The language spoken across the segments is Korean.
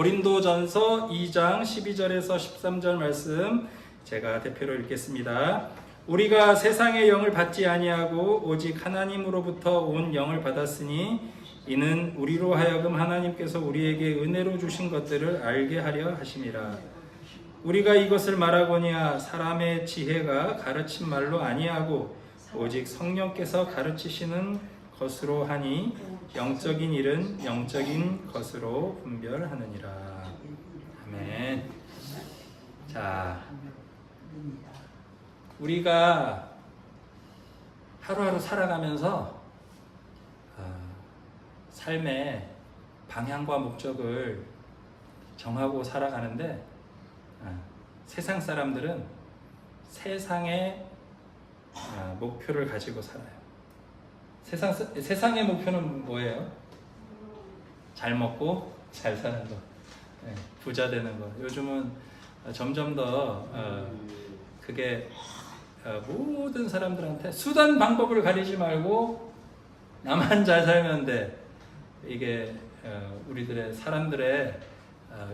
고린도전서 2장 12절에서 13절 말씀 제가 대표로 읽겠습니다. 우리가 세상의 영을 받지 아니하고 오직 하나님으로부터 온 영을 받았으니 이는 우리로 하여금 하나님께서 우리에게 은혜로 주신 것들을 알게 하려 하심이라. 우리가 이것을 말하거니와 사람의 지혜가 가르친 말로 아니하고 오직 성령께서 가르치시는 것으로 하니 영적인 일은 영적인 것으로 분별하느니라. 아멘. 자, 우리가 하루하루 살아가면서 삶의 방향과 목적을 정하고 살아가는데 세상 사람들은 세상의 목표를 가지고 살아요. 세상의 목표는 뭐예요? 잘 먹고 잘 사는 거, 부자 되는 거. 요즘은 점점 더 그게 모든 사람들한테 수단 방법을 가리지 말고 나만 잘 살면 돼. 이게 우리들의 사람들의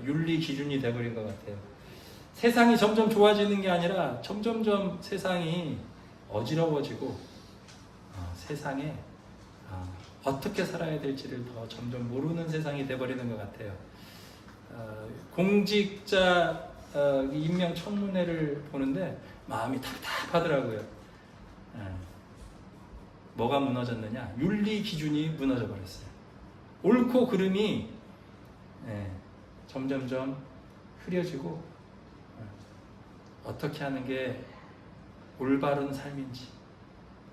윤리 기준이 돼버린 것 같아요. 세상이 점점 좋아지는 게 아니라 점점점 세상이 어지러워지고 세상에 어떻게 살아야 될지를 더 점점 모르는 세상이 돼버리는 것 같아요. 공직자 임명 청문회를 보는데 마음이 답답하더라고요. 뭐가 무너졌느냐? 윤리 기준이 무너져 버렸어요. 옳고 그름이 점점점 흐려지고 어떻게 하는 게 올바른 삶인지,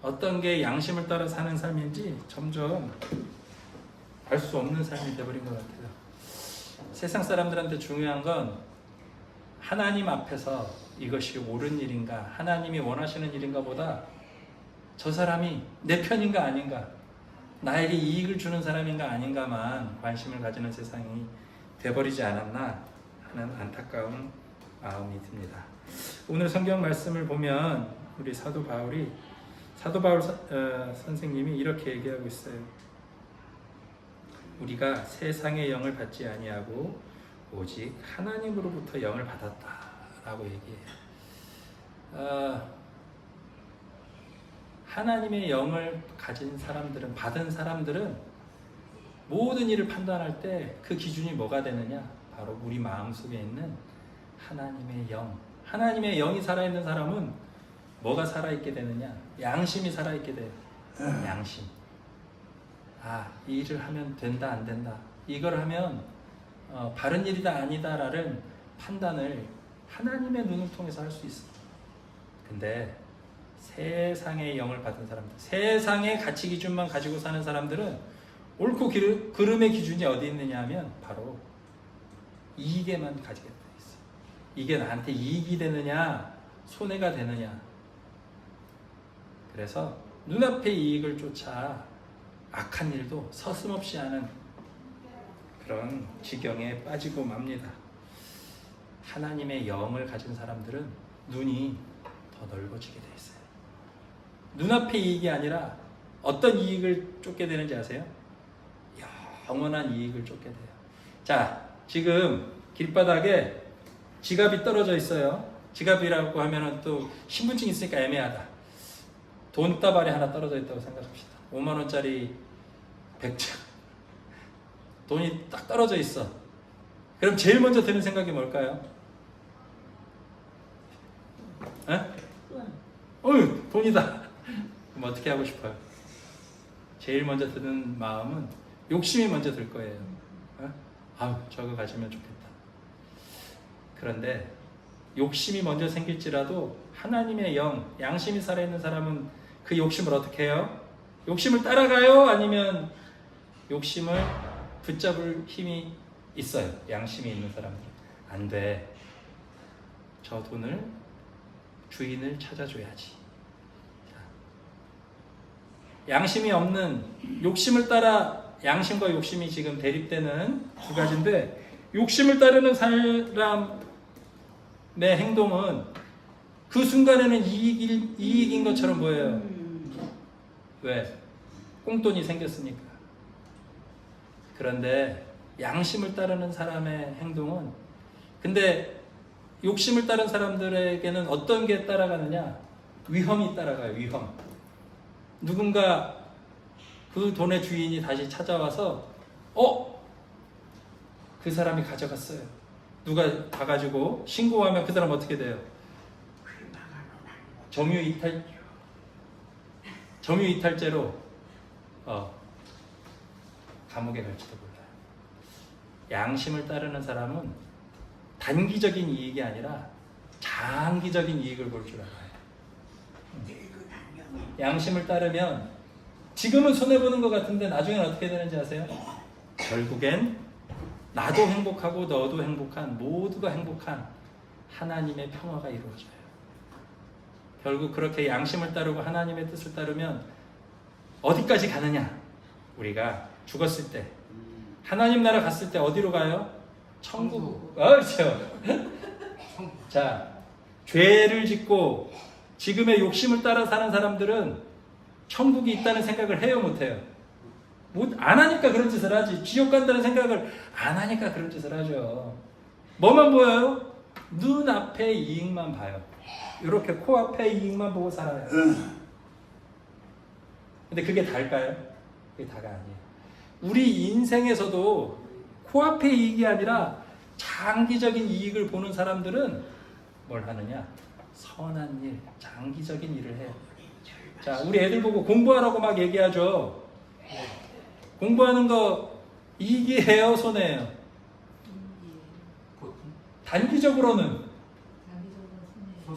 어떤 게 양심을 따라 사는 삶인지 점점 알 수 없는 삶이 되어버린 것 같아요. 세상 사람들한테 중요한 건 하나님 앞에서 이것이 옳은 일인가, 하나님이 원하시는 일인가 보다 저 사람이 내 편인가 아닌가, 나에게 이익을 주는 사람인가 아닌가만 관심을 가지는 세상이 돼버리지 않았나 하는 안타까운 마음이 듭니다. 오늘 성경 말씀을 보면 우리 사도 바울 선생님이 이렇게 얘기하고 있어요. 우리가 세상의 영을 받지 아니하고 오직 하나님으로부터 영을 받았다라고 얘기해요. 하나님의 영을 가진 사람들은, 받은 사람들은 모든 일을 판단할 때 그 기준이 뭐가 되느냐? 바로 우리 마음속에 있는 하나님의 영. 하나님의 영이 살아있는 사람은 뭐가 살아있게 되느냐? 양심이 살아있게 돼요. 양심. 이 일을 하면 된다 안 된다, 이걸 하면 바른 일이다 아니다라는 판단을 하나님의 눈을 통해서 할 수 있어요. 근데 세상의 영을 받은 사람들, 세상의 가치 기준만 가지고 사는 사람들은 옳고 그름의 기준이 어디 있느냐 하면 바로 이익에만 가지게 돼 있어요. 이게 나한테 이익이 되느냐 손해가 되느냐. 그래서 눈앞의 이익을 쫓아 악한 일도 서슴없이 하는 그런 지경에 빠지고 맙니다. 하나님의 영을 가진 사람들은 눈이 더 넓어지게 돼 있어요. 눈앞의 이익이 아니라 어떤 이익을 쫓게 되는지 아세요? 영원한 이익을 쫓게 돼요. 자, 지금 길바닥에 지갑이 떨어져 있어요. 지갑이라고 하면 또 신분증 있으니까 애매하다. 돈다발이 하나 떨어져 있다고 생각합시다. 5만원짜리 100장 돈이 딱 떨어져 있어. 그럼 제일 먼저 드는 생각이 뭘까요? 돈이다. 그럼 어떻게 하고 싶어요? 제일 먼저 드는 마음은 욕심이 먼저 들 거예요. 저거 가지면 좋겠다. 그런데 욕심이 먼저 생길지라도 하나님의 영, 양심이 살아있는 사람은 그 욕심을 어떻게 해요? 욕심을 따라가요? 아니면 욕심을 붙잡을 힘이 있어요? 양심이 있는 사람들은 안 돼. 저 돈을 주인을 찾아줘야지. 양심이 없는, 욕심을 따라, 양심과 욕심이 지금 대립되는 두 가지인데, 욕심을 따르는 사람의 행동은 그 순간에는 이익인 것처럼 보여요. 왜? 꽁돈이 생겼으니까. 그런데 양심을 따르는 사람의 행동은, 근데 욕심을 따른 사람들에게는 어떤 게 따라가느냐? 위험이 따라가요. 위험. 누군가 그 돈의 주인이 다시 찾아와서 그 사람이 가져갔어요. 누가 가가지고 신고하면 그 사람 어떻게 돼요? 점유이탈죄로 감옥에 갈지도 몰라요. 양심을 따르는 사람은 단기적인 이익이 아니라 장기적인 이익을 볼 줄 알아요. 양심을 따르면 지금은 손해보는 것 같은데 나중엔 어떻게 되는지 아세요? 결국엔 나도 행복하고 너도 행복한, 모두가 행복한 하나님의 평화가 이루어져요. 결국 그렇게 양심을 따르고 하나님의 뜻을 따르면 어디까지 가느냐? 우리가 죽었을 때, 하나님 나라 갔을 때 어디로 가요? 천국. 그렇죠. 자, 죄를 짓고 지금의 욕심을 따라 사는 사람들은 천국이 있다는 생각을 해요, 못해요? 안 하니까 그런 짓을 하지. 지옥 간다는 생각을 안 하니까 그런 짓을 하죠. 뭐만 보여요? 눈앞의 이익만 봐요. 이렇게 코앞의 이익만 보고 살아요. 근데 그게 다일까요? 그게 다가 아니에요. 우리 인생에서도 코앞의 이익이 아니라 장기적인 이익을 보는 사람들은 뭘 하느냐? 선한 일, 장기적인 일을 해요. 자, 우리 애들 보고 공부하라고 막 얘기하죠. 공부하는 거 이익이에요, 손해예요? 단기적으로는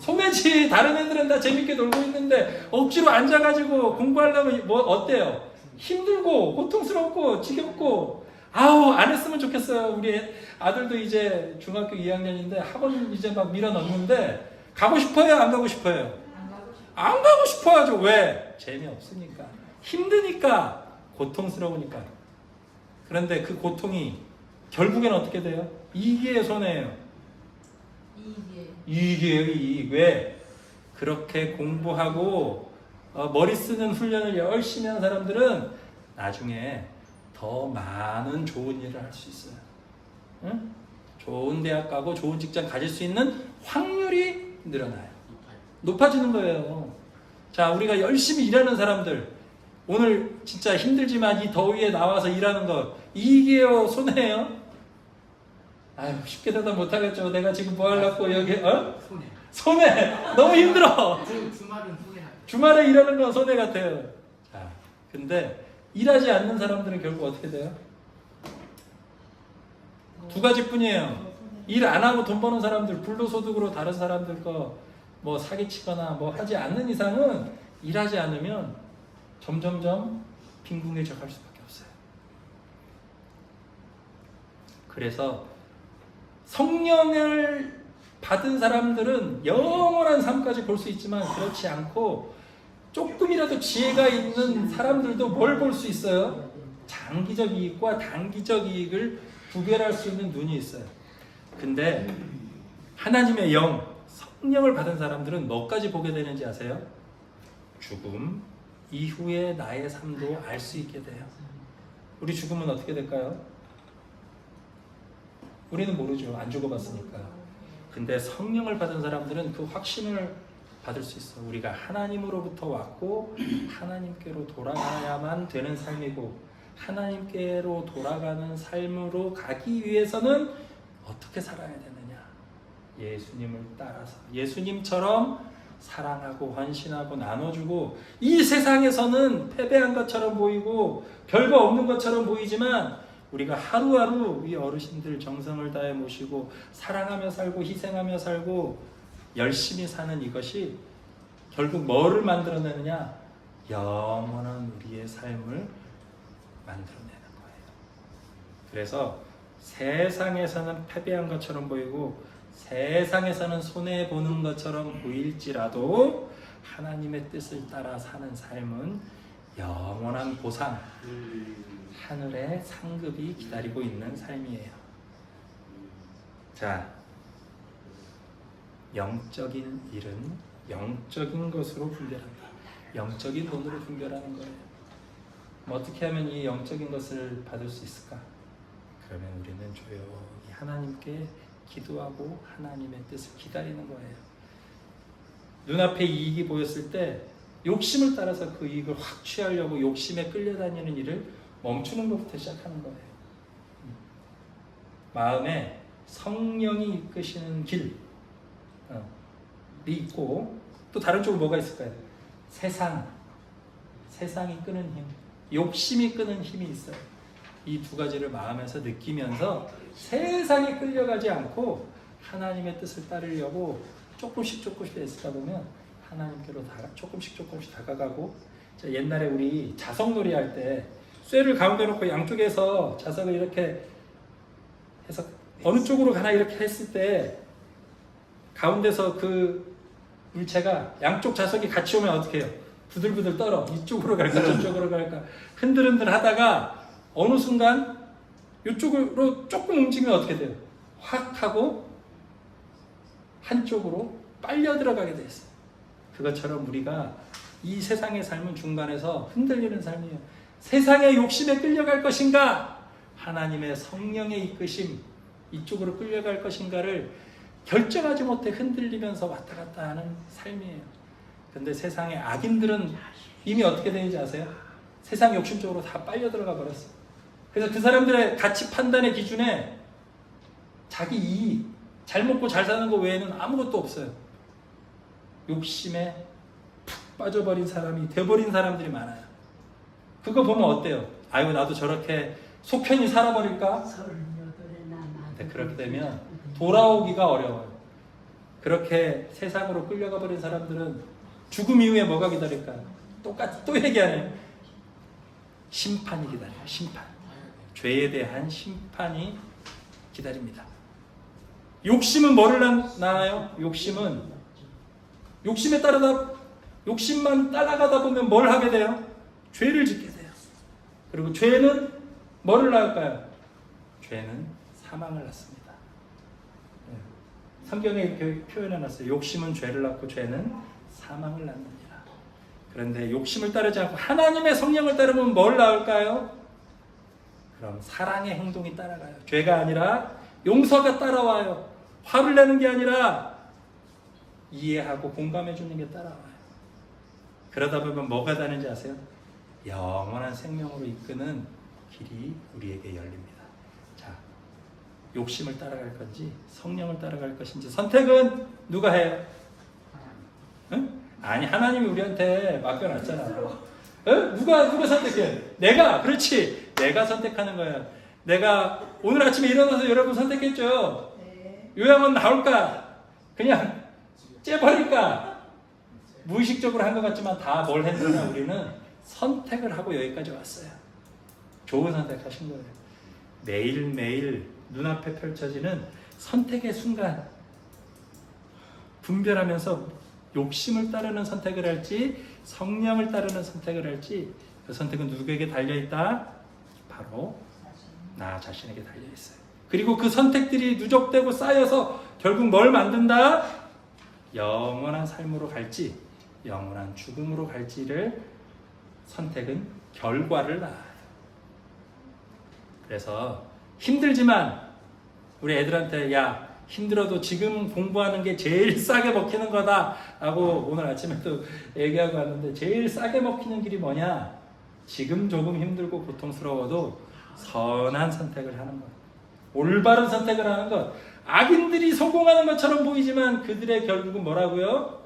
손해지. 다른 애들은 다 재밌게 놀고 있는데 억지로 앉아가지고 공부하려면 뭐 어때요? 힘들고 고통스럽고 지겹고, 안 했으면 좋겠어요. 우리 아들도 이제 중학교 2학년인데 학원 이제 막 밀어 넣는데 가고 싶어요? 안 가고 싶어요? 안 가고 싶어야죠. 왜? 재미없으니까, 힘드니까, 고통스러우니까. 그런데 그 고통이 결국엔 어떻게 돼요? 이익이에요, 손해예요? 이익이에요, 이익. 왜? 그렇게 공부하고 머리 쓰는 훈련을 열심히 한 사람들은 나중에 더 많은 좋은 일을 할 수 있어요. 응? 좋은 대학 가고 좋은 직장 가질 수 있는 확률이 늘어나요. 높아지는 거예요. 자, 우리가 열심히 일하는 사람들, 오늘 진짜 힘들지만 이 더위에 나와서 일하는 거 이익이에요, 손해예요? 아유, 쉽게 대답 못하겠죠. 내가 지금 뭐 하려고 여기 손해. 너무 힘들어. 주말은 손해. 주말에 일하는 건 손해 같아요. 자, 근데 일하지 않는 사람들은 결국 어떻게 돼요? 두 가지뿐이에요. 일 안 하고 돈 버는 사람들, 불로소득으로 다른 사람들 거 뭐 사기치거나 뭐 하지 않는 이상은, 일하지 않으면 점점점 빈궁해져 갈 수밖에 없어요. 그래서 성령을 받은 사람들은 영원한 삶까지 볼 수 있지만, 그렇지 않고 조금이라도 지혜가 있는 사람들도 뭘 볼 수 있어요? 장기적 이익과 단기적 이익을 구별할 수 있는 눈이 있어요. 근데 하나님의 영, 성령을 받은 사람들은 뭐까지 보게 되는지 아세요? 죽음 이후의 나의 삶도 알 수 있게 돼요. 우리 죽음은 어떻게 될까요? 우리는 모르죠. 안 죽어봤으니까. 근데 성령을 받은 사람들은 그 확신을 받을 수 있어. 우리가 하나님으로부터 왔고 하나님께로 돌아가야만 되는 삶이고, 하나님께로 돌아가는 삶으로 가기 위해서는 어떻게 살아야 되느냐? 예수님을 따라서, 예수님처럼 사랑하고 헌신하고 나눠주고, 이 세상에서는 패배한 것처럼 보이고 별거 없는 것처럼 보이지만, 우리가 하루하루 이 어르신들 정성을 다해 모시고 사랑하며 살고 희생하며 살고 열심히 사는 이것이 결국 뭐를 만들어내느냐? 영원한 우리의 삶을 만들어내는 거예요. 그래서 세상에서는 패배한 것처럼 보이고 세상에서는 손해보는 것처럼 보일지라도 하나님의 뜻을 따라 사는 삶은 영원한 보상, 하늘의 상급이 기다리고 있는 삶이에요. 자, 영적인 일은 영적인 것으로 분별한다. 영적인 돈으로 분별하는 거예요. 어떻게 하면 이 영적인 것을 받을 수 있을까? 그러면 우리는 조용히 하나님께 기도하고 하나님의 뜻을 기다리는 거예요. 눈앞에 이익이 보였을 때 욕심을 따라서 그 이익을 확 취하려고 욕심에 끌려다니는 일을 멈추는 것부터 시작하는 거예요. 마음에 성령이 이끄시는 길이 있고, 또 다른 쪽으로 뭐가 있을까요? 세상이 끄는 힘, 욕심이 끄는 힘이 있어요. 이 두 가지를 마음에서 느끼면서 세상에 끌려가지 않고 하나님의 뜻을 따르려고 조금씩 애쓰다 보면 하나님께로 조금씩 다가가고, 옛날에 우리 자석놀이 할 때 쇠를 가운데 놓고 양쪽에서 자석을 이렇게 해서 어느 쪽으로 가나 이렇게 했을 때 가운데서 그 물체가 양쪽 자석이 같이 오면 어떻게 해요? 부들부들 떨어. 이쪽으로 갈까 저쪽으로 갈까 흔들흔들 하다가 어느 순간 이쪽으로 조금 움직이면 어떻게 돼요? 확 하고 한쪽으로 빨려 들어가게 돼 있어요. 그것처럼 우리가 이 세상의 삶은 중간에서 흔들리는 삶이에요. 세상의 욕심에 끌려갈 것인가? 하나님의 성령의 이끄심, 이쪽으로 끌려갈 것인가를 결정하지 못해 흔들리면서 왔다 갔다 하는 삶이에요. 근데 세상의 악인들은 이미 어떻게 되는지 아세요? 세상 욕심 쪽으로 다 빨려 들어가 버렸어요. 그래서 그 사람들의 가치 판단의 기준에 자기 이익, 잘 먹고 잘 사는 거 외에는 아무것도 없어요. 욕심에 푹 빠져버린 사람이 돼버린 사람들이 많아요. 그거 보면 어때요? 아이고 나도 저렇게 속편히 살아버릴까? 근데 그렇게 되면 돌아오기가 어려워요. 그렇게 세상으로 끌려가 버린 사람들은 죽음 이후에 뭐가 기다릴까요? 똑같이 또 얘기하네요. 심판이 기다려요. 심판. 죄에 대한 심판이 기다립니다. 욕심은 뭐를 낳아요? 욕심만 따라가다 보면 뭘 하게 돼요? 죄를 짓게 돼요. 그리고 죄는 뭐를 낳을까요? 죄는 사망을 낳습니다. 성경에 이렇게 표현해놨어요. 욕심은 죄를 낳고 죄는 사망을 낳느니라. 그런데 욕심을 따르지 않고 하나님의 성령을 따르면 뭘 낳을까요? 그럼 사랑의 행동이 따라가요. 죄가 아니라 용서가 따라와요. 화를 내는 게 아니라 이해하고 공감해 주는 게 따라와요. 그러다 보면 뭐가 되는지 아세요? 영원한 생명으로 이끄는 길이 우리에게 열립니다. 자, 욕심을 따라갈 건지 성령을 따라갈 것인지 선택은 누가 해요? 응? 아니, 하나님이 우리한테 맡겨놨잖아. 응? 누가 선택해? 내가. 그렇지. 내가 선택하는 거야. 내가 오늘 아침에 일어나서 여러분 선택했죠? 네. 요양원 나올까? 그냥 째버릴까? 무의식적으로 한 것 같지만 다 뭘 했느냐? 우리는 선택을 하고 여기까지 왔어요. 좋은 선택하신 거예요. 매일매일 눈앞에 펼쳐지는 선택의 순간 분별하면서 욕심을 따르는 선택을 할지 성령을 따르는 선택을 할지, 그 선택은 누구에게 달려있다? 바로 나 자신에게 달려있어요. 그리고 그 선택들이 누적되고 쌓여서 결국 뭘 만든다? 영원한 삶으로 갈지 영원한 죽음으로 갈지를 선택은 결과를 낳아요. 그래서 힘들지만 우리 애들한테 야, 힘들어도 지금 공부하는 게 제일 싸게 먹히는 거다 라고 오늘 아침에도 얘기하고 왔는데, 제일 싸게 먹히는 길이 뭐냐? 지금 조금 힘들고 고통스러워도 선한 선택을 하는 것, 올바른 선택을 하는 것. 악인들이 성공하는 것처럼 보이지만 그들의 결국은 뭐라고요?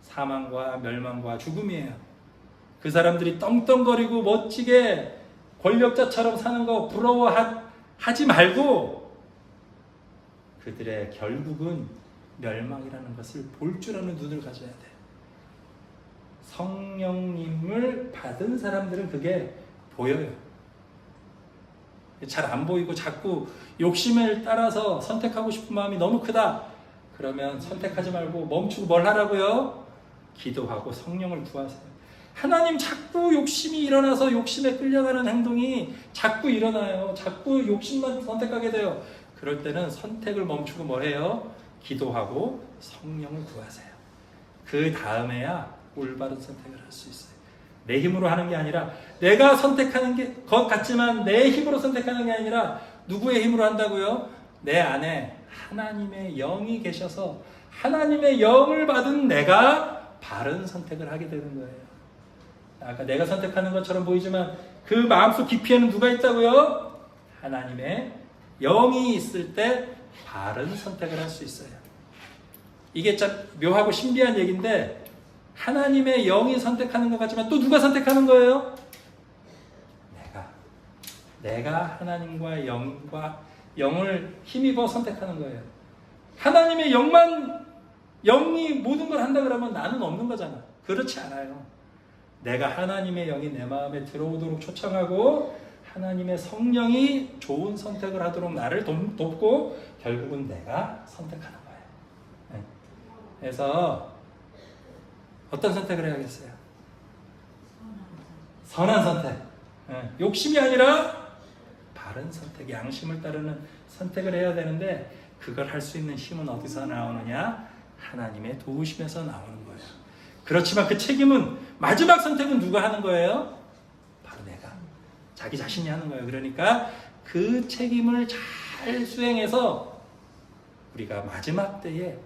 사망과 멸망과 죽음이에요. 그 사람들이 떵떵거리고 멋지게 권력자처럼 사는 거 부러워하지 말고 그들의 결국은 멸망이라는 것을 볼 줄 아는 눈을 가져야 돼요. 성령님을 받은 사람들은 그게 보여요. 잘 안 보이고 자꾸 욕심을 따라서 선택하고 싶은 마음이 너무 크다. 그러면 선택하지 말고 멈추고 뭘 하라고요? 기도하고 성령을 구하세요. 하나님, 자꾸 욕심이 일어나서 욕심에 끌려가는 행동이 자꾸 일어나요. 자꾸 욕심만 선택하게 돼요. 그럴 때는 선택을 멈추고 뭘 해요? 기도하고 성령을 구하세요. 그 다음에야 올바른 선택을 할 수 있어요. 내 힘으로 하는 게 아니라, 내가 선택하는 것 같지만 내 힘으로 선택하는 게 아니라 누구의 힘으로 한다고요? 내 안에 하나님의 영이 계셔서 하나님의 영을 받은 내가 바른 선택을 하게 되는 거예요. 아까 내가 선택하는 것처럼 보이지만 그 마음속 깊이에는 누가 있다고요? 하나님의 영이 있을 때 바른 선택을 할 수 있어요. 이게 참 묘하고 신비한 얘기인데 하나님의 영이 선택하는 것 같지만 또 누가 선택하는 거예요? 내가 하나님과 영을 힘입어 선택하는 거예요. 하나님의 영이 모든 걸 한다 그러면 나는 없는 거잖아. 그렇지 않아요. 내가 하나님의 영이 내 마음에 들어오도록 초청하고 하나님의 성령이 좋은 선택을 하도록 나를 돕고 결국은 내가 선택하는 거예요. 네. 그래서 어떤 선택을 해야겠어요? 선한 선택. 네. 욕심이 아니라 바른 선택, 양심을 따르는 선택을 해야 되는데 그걸 할 수 있는 힘은 어디서 나오느냐? 하나님의 도우심에서 나오는 거예요. 그렇지만 그 책임은 마지막 선택은 누가 하는 거예요? 바로 내가. 자기 자신이 하는 거예요. 그러니까 그 책임을 잘 수행해서 우리가 마지막 때에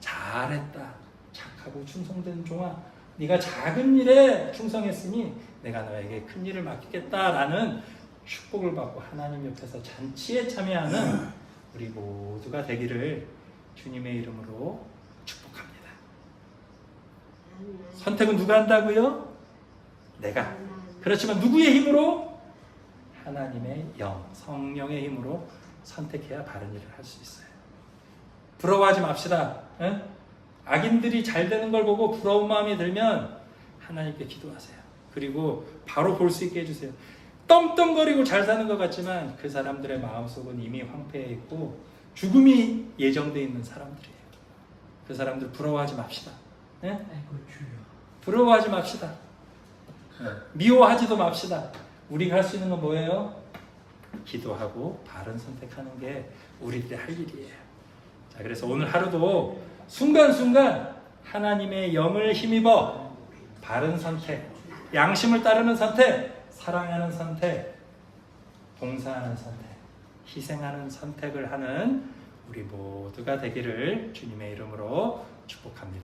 잘했다. 착하고 충성된 종아. 네가 작은 일에 충성했으니 내가 너에게 큰 일을 맡기겠다라는 축복을 받고 하나님 옆에서 잔치에 참여하는 우리 모두가 되기를 주님의 이름으로 축복합니다. 선택은 누가 한다고요? 내가. 그렇지만 누구의 힘으로? 하나님의 영, 성령의 힘으로 선택해야 바른 일을 할 수 있어요. 부러워하지 맙시다. 에? 악인들이 잘 되는 걸 보고 부러운 마음이 들면 하나님께 기도하세요. 그리고 바로 볼 수 있게 해주세요. 떵떵거리고 잘 사는 것 같지만 그 사람들의 마음속은 이미 황폐해 있고 죽음이 예정되어 있는 사람들이에요. 그 사람들 부러워하지 맙시다. 네? 부러워하지 맙시다. 미워하지도 맙시다. 우리가 할 수 있는 건 뭐예요? 기도하고 바른 선택하는 게 우리 때 할 일이에요. 자, 그래서 오늘 하루도 순간순간 하나님의 영을 힘입어 바른 선택, 양심을 따르는 선택, 사랑하는 선택, 봉사하는 선택, 희생하는 선택을 하는 우리 모두가 되기를 주님의 이름으로 축복합니다.